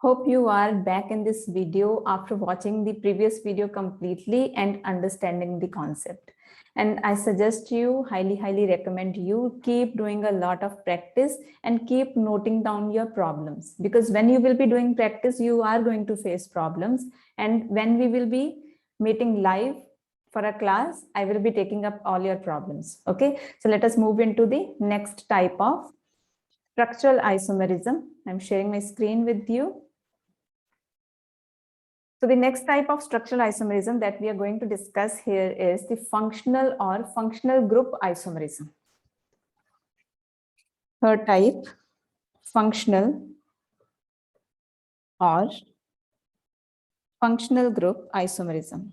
Hope you are back in this video after watching the previous video completely and understanding the concept. And I suggest you, highly recommend you keep doing a lot of practice and keep noting down your problems, because when you will be doing practice, you are going to face problems. And when we will be meeting live for a class, I will be taking up all your problems. Okay, so let us move into the next type of structural isomerism. I'm sharing my screen with you. So the next type of structural isomerism that we are going to discuss here is the functional or functional group isomerism. Third type, functional or functional group isomerism.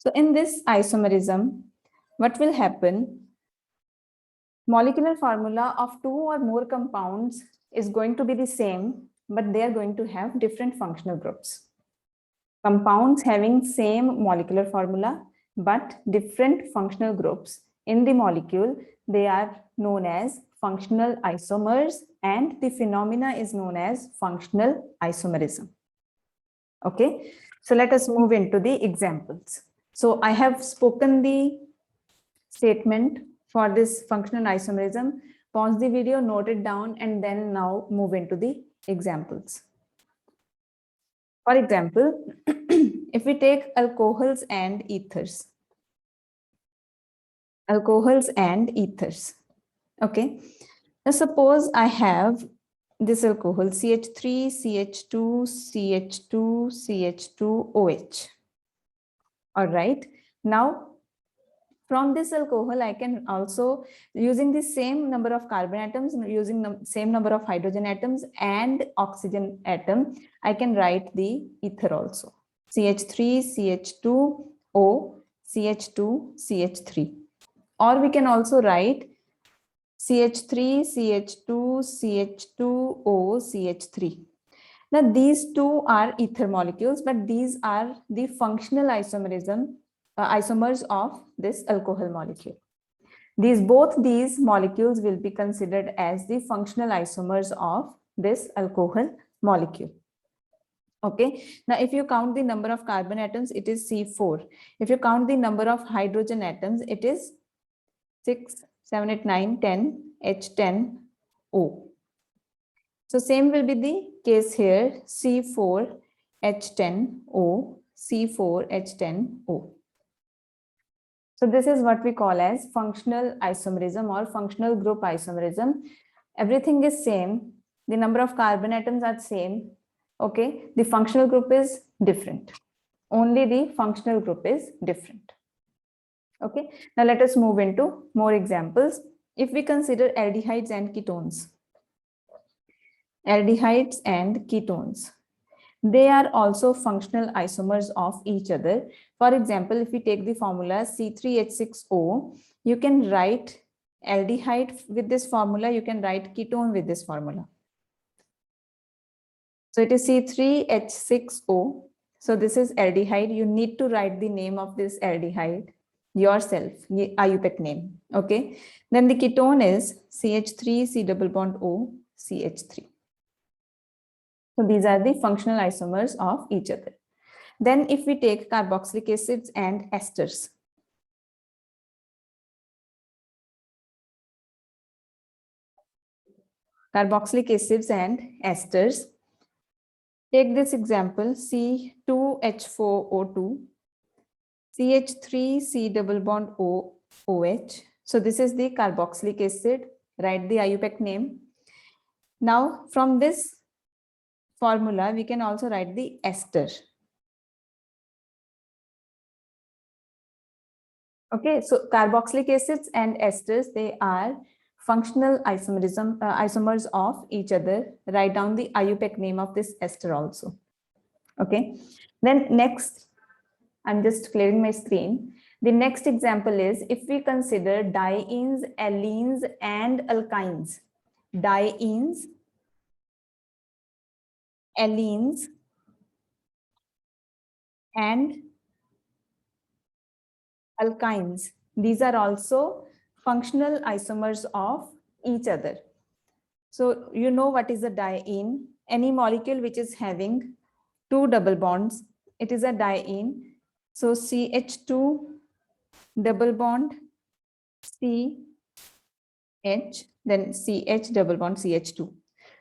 So in this isomerism, what will happen? Molecular formula of two or more compounds is going to be the same, but they are going to have different functional groups. Compounds having same molecular formula, but different functional groups in the molecule, they are known as functional isomers, and the phenomena is known as functional isomerism. Okay, so let us move into the examples. So I have spoken the statement for this functional isomerism. Pause the video, note it down, and then now move into the examples. For example, if we take alcohols and ethers, okay. Now suppose I have this alcohol CH3, CH2, CH2, CH2OH. All right. Now, from this alcohol, I can also, using the same number of carbon atoms, using the same number of hydrogen atoms and oxygen atom, I can write the ether also. CH3, CH2O, CH2, CH3. Or we can also write CH3, CH2, CH2O, CH3. Now, these two are ether molecules, but these are the functional isomers of this alcohol molecule. Both these molecules will be considered as the functional isomers of this alcohol molecule. Okay, now if you count the number of carbon atoms, it is C4. If you count the number of hydrogen atoms, it is 6, 7, 8, 9, 10, H10O. So same will be the case here, C4H10O, C4H10O. So this is what we call as functional isomerism or functional group isomerism. Everything is same. The number of carbon atoms are same. Okay, the functional group is different. Only the functional group is different. Okay, now let us move into more examples. If we consider aldehydes and ketones, they are also functional isomers of each other. For example, if we take the formula C3H6O, you can write aldehyde with this formula, you can write ketone with this formula. So it is C3H6O. So this is aldehyde. You need to write the name of this aldehyde yourself, IUPAC name. Okay. Then the ketone is CH3, C double bond O, CH3. So these are the functional isomers of each other. Then if we take carboxylic acids and esters, take this example C2H4O2, CH3, C double bond O, OH. So this is the carboxylic acid, write the IUPAC name. Now from this formula, we can also write the ester. Okay, so carboxylic acids and esters, they are functional isomers of each other. Write down the IUPAC name of this ester also. Okay, then next, I'm just clearing my screen. The next example is if we consider dienes, allenes, and alkynes. Dienes, allenes, and alkynes. These are also functional isomers of each other. So you know what is a diene? Any molecule which is having two double bonds, it is a diene. So CH2 double bond CH, then CH double bond CH2.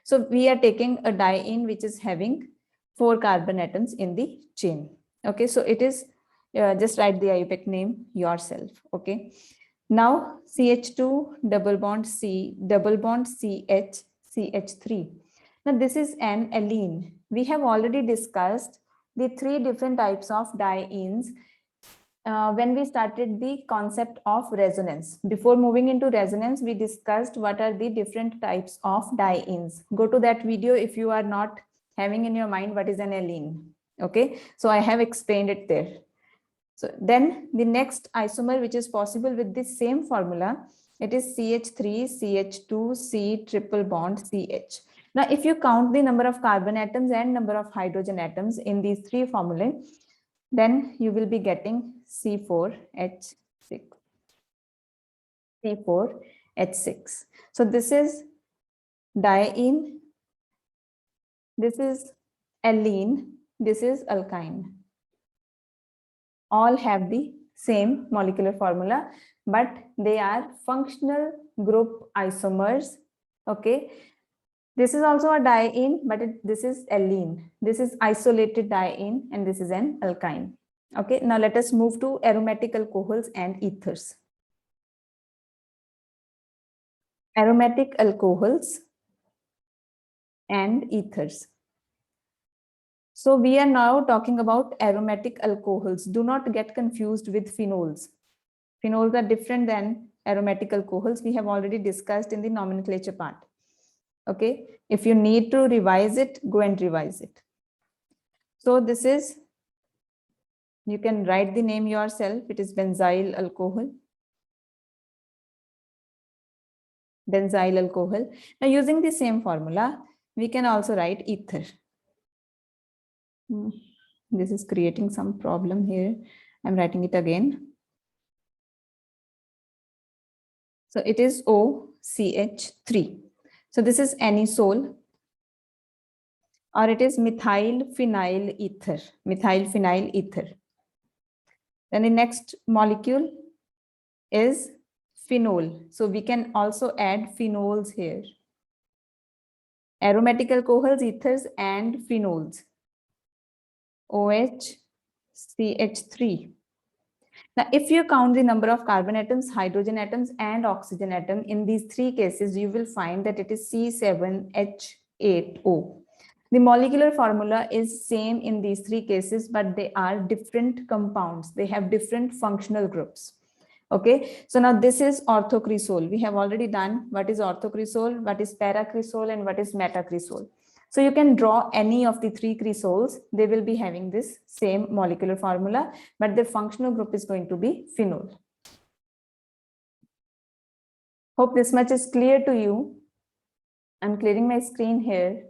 So we are taking a diene which is having 4 carbon atoms in the chain. Okay, so it is just write the IUPAC name yourself. Okay, now CH2 double bond C double bond CH CH3. Now this is an allene. We have already discussed the 3 different types of dienes when we started the concept of resonance. Before moving into resonance, we discussed what are the different types of dienes. Go to that video if you are not having in your mind what is an allene. Okay, so I have explained it there. So then the next isomer which is possible with this same formula, it is CH3, CH2, C triple bond CH. Now, if you count the number of carbon atoms and number of hydrogen atoms in these 3 formulae, then you will be getting C4H6. C4H6. So this is diene, this is allene, this is alkyne. All have the same molecular formula, but they are functional group isomers. Okay, this is also a diene, but this is allene. This is isolated diene, and this is an alkyne. Okay, now let us move to aromatic alcohols and ethers. Aromatic alcohols and ethers. So we are now talking about aromatic alcohols. Do not get confused with phenols. Phenols are different than aromatic alcohols. We have already discussed in the nomenclature part. Okay, if you need to revise it, go and revise it. So this is, you can write the name yourself. It is benzyl alcohol. Benzyl alcohol. Now using the same formula, we can also write ether. This is creating some problem here. I'm writing it again. So it is OCH3. So this is anisole, or it is methyl phenyl ether. Methyl phenyl ether. Then the next molecule is phenol. So we can also add phenols here. Aromatic alcohols, ethers, and phenols. OH, CH3. Now, if you count the number of carbon atoms, hydrogen atoms, and oxygen atom in these 3 cases, you will find that it is C7H8O. The molecular formula is same in these 3 cases, but they are different compounds. They have different functional groups. Okay, so now this is orthocresol. We have already done what is orthocresol, what is paracresol, and what is metacresol. So you can draw any of the 3 cresols. They will be having this same molecular formula, but the functional group is going to be phenol. Hope this much is clear to you. I'm clearing my screen here.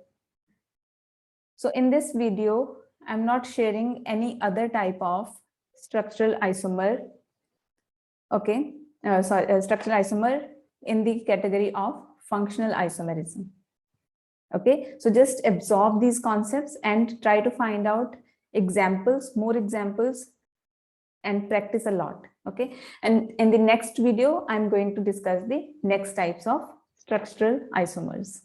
So in this video, I'm not sharing any other type of structural isomer. Okay, structural isomer in the category of functional isomerism. Okay, so just absorb these concepts and try to find out examples, more examples, and practice a lot. Okay, and in the next video, I'm going to discuss the next types of structural isomers.